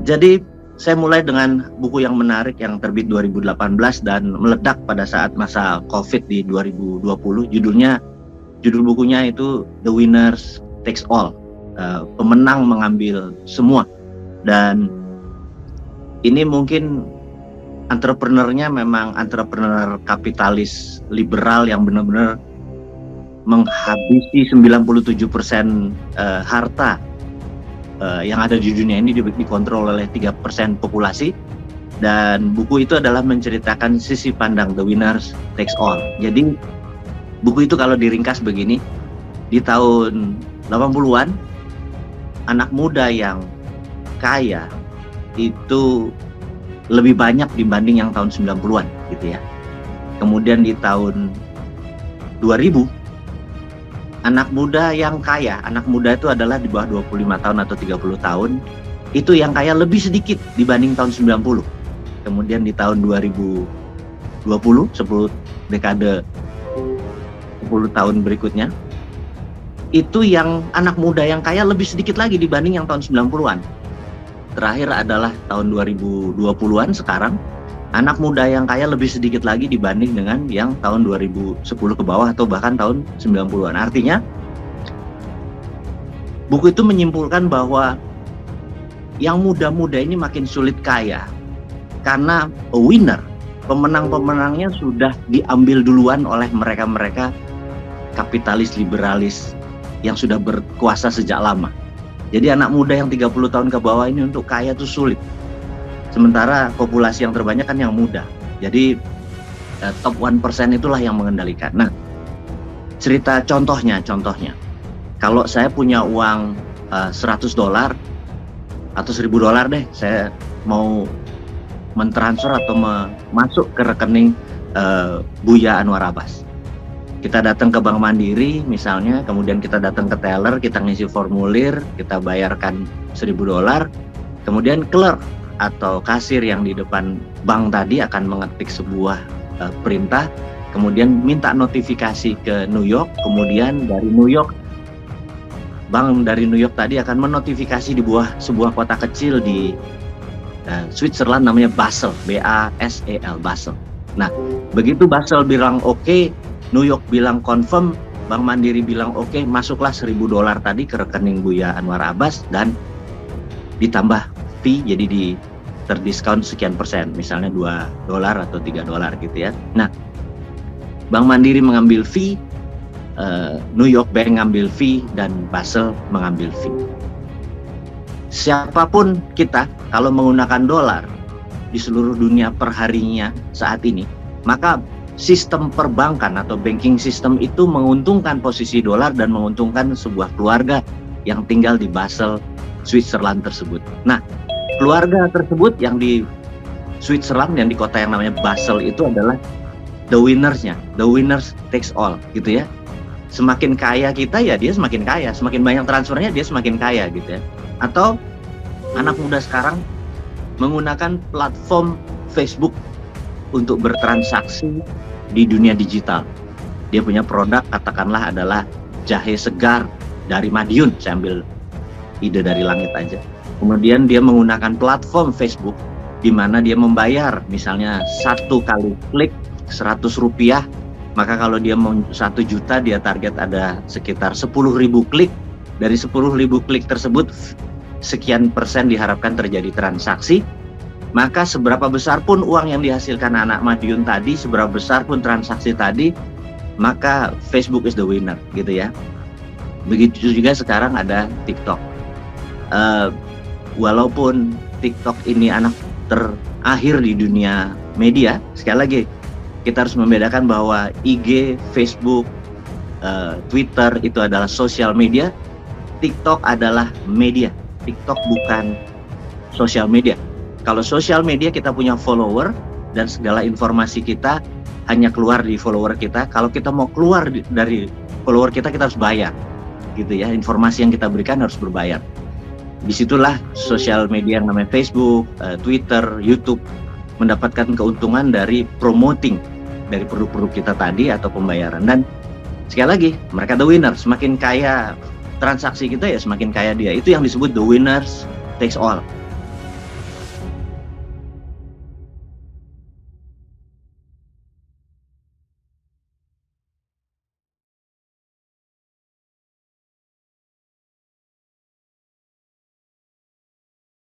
Jadi saya mulai dengan buku yang menarik yang terbit 2018 dan meledak pada saat masa COVID di 2020. Judul bukunya itu The Winners Takes All. Pemenang mengambil semua. Dan ini mungkin entrepreneurnya memang entrepreneur kapitalis liberal yang benar-benar menghabisi 97% harta yang ada di dunia ini dikontrol oleh 3% populasi. Dan buku itu adalah menceritakan sisi pandang The Winners Takes All. Jadi buku itu kalau diringkas begini, di tahun 80-an anak muda yang kaya itu lebih banyak dibanding yang tahun 90-an gitu ya. Kemudian di tahun 2000 anak muda yang kaya, anak muda itu adalah di bawah 25 tahun atau 30 tahun, itu yang kaya lebih sedikit dibanding tahun 90. Kemudian di tahun 2020, 10 dekade 10 tahun berikutnya, itu yang anak muda yang kaya lebih sedikit lagi dibanding yang tahun 90-an. Terakhir adalah tahun 2020-an sekarang, anak muda yang kaya lebih sedikit lagi dibanding dengan yang tahun 2010 ke bawah atau bahkan tahun 90-an. Artinya, buku itu menyimpulkan bahwa yang muda-muda ini makin sulit kaya. Karena winner, pemenang-pemenangnya sudah diambil duluan oleh mereka-mereka kapitalis liberalis yang sudah berkuasa sejak lama. Jadi anak muda yang 30 tahun ke bawah ini untuk kaya itu sulit. Sementara populasi yang terbanyak kan yang muda. Jadi top 1% itulah yang mengendalikan. Nah, cerita contohnya. Kalau saya punya uang $100 atau $1.000 deh, saya mau mentransfer atau masuk ke rekening Buya Anwar Abbas. Kita datang ke Bank Mandiri misalnya, kemudian kita datang ke teller, kita ngisi formulir, kita bayarkan $1.000, kemudian clerk atau kasir yang di depan bank tadi akan mengetik sebuah perintah, kemudian minta notifikasi ke New York, kemudian dari New York, bank dari New York tadi akan menotifikasi di sebuah kota kecil di Switzerland namanya Basel, B-A-S-E-L, Basel. Nah, begitu Basel bilang oke, New York bilang confirm, Bank Mandiri bilang oke, masuklah $1.000 tadi ke rekening Buya Anwar Abbas dan ditambah fee, jadi terdiskon sekian persen, misalnya $2 atau $3 gitu ya. Nah, Bank Mandiri mengambil fee, New York Bank mengambil fee, dan Basel mengambil fee. Siapapun kita, kalau menggunakan dolar di seluruh dunia perharinya saat ini, maka sistem perbankan atau banking system itu menguntungkan posisi dolar dan menguntungkan sebuah keluarga yang tinggal di Basel, Switzerland tersebut. Nah, keluarga tersebut yang di Switzerland, yang di kota yang namanya Basel itu adalah the winners-nya, the winners takes all gitu ya. Semakin kaya kita ya dia semakin kaya, semakin banyak transfernya dia semakin kaya gitu ya. Atau anak muda sekarang menggunakan platform Facebook untuk bertransaksi di dunia digital. Dia punya produk, katakanlah adalah jahe segar dari Madiun, saya ambil ide dari langit aja. Kemudian dia menggunakan platform Facebook di mana dia membayar misalnya 1 kali klik Rp100, maka kalau dia mau 1 juta dia target ada sekitar 10.000 klik. Dari 10.000 klik tersebut sekian persen diharapkan terjadi transaksi. Maka seberapa besar pun uang yang dihasilkan anak Madiun tadi, seberapa besar pun transaksi tadi, maka Facebook is the winner gitu ya. Begitu juga sekarang ada TikTok. Walaupun TikTok ini anak terakhir di dunia media, sekali lagi kita harus membedakan bahwa IG, Facebook, Twitter itu adalah sosial media, TikTok adalah media. TikTok bukan sosial media. Kalau sosial media kita punya follower dan segala informasi kita hanya keluar di follower kita. Kalau kita mau keluar dari follower kita harus bayar, gitu ya. Informasi yang kita berikan harus berbayar. Disitulah sosial media yang namanya Facebook, Twitter, YouTube mendapatkan keuntungan dari promoting dari produk-produk kita tadi atau pembayaran. Dan sekali lagi mereka the winner, semakin kaya transaksi kita ya semakin kaya dia. Itu yang disebut the winners takes all.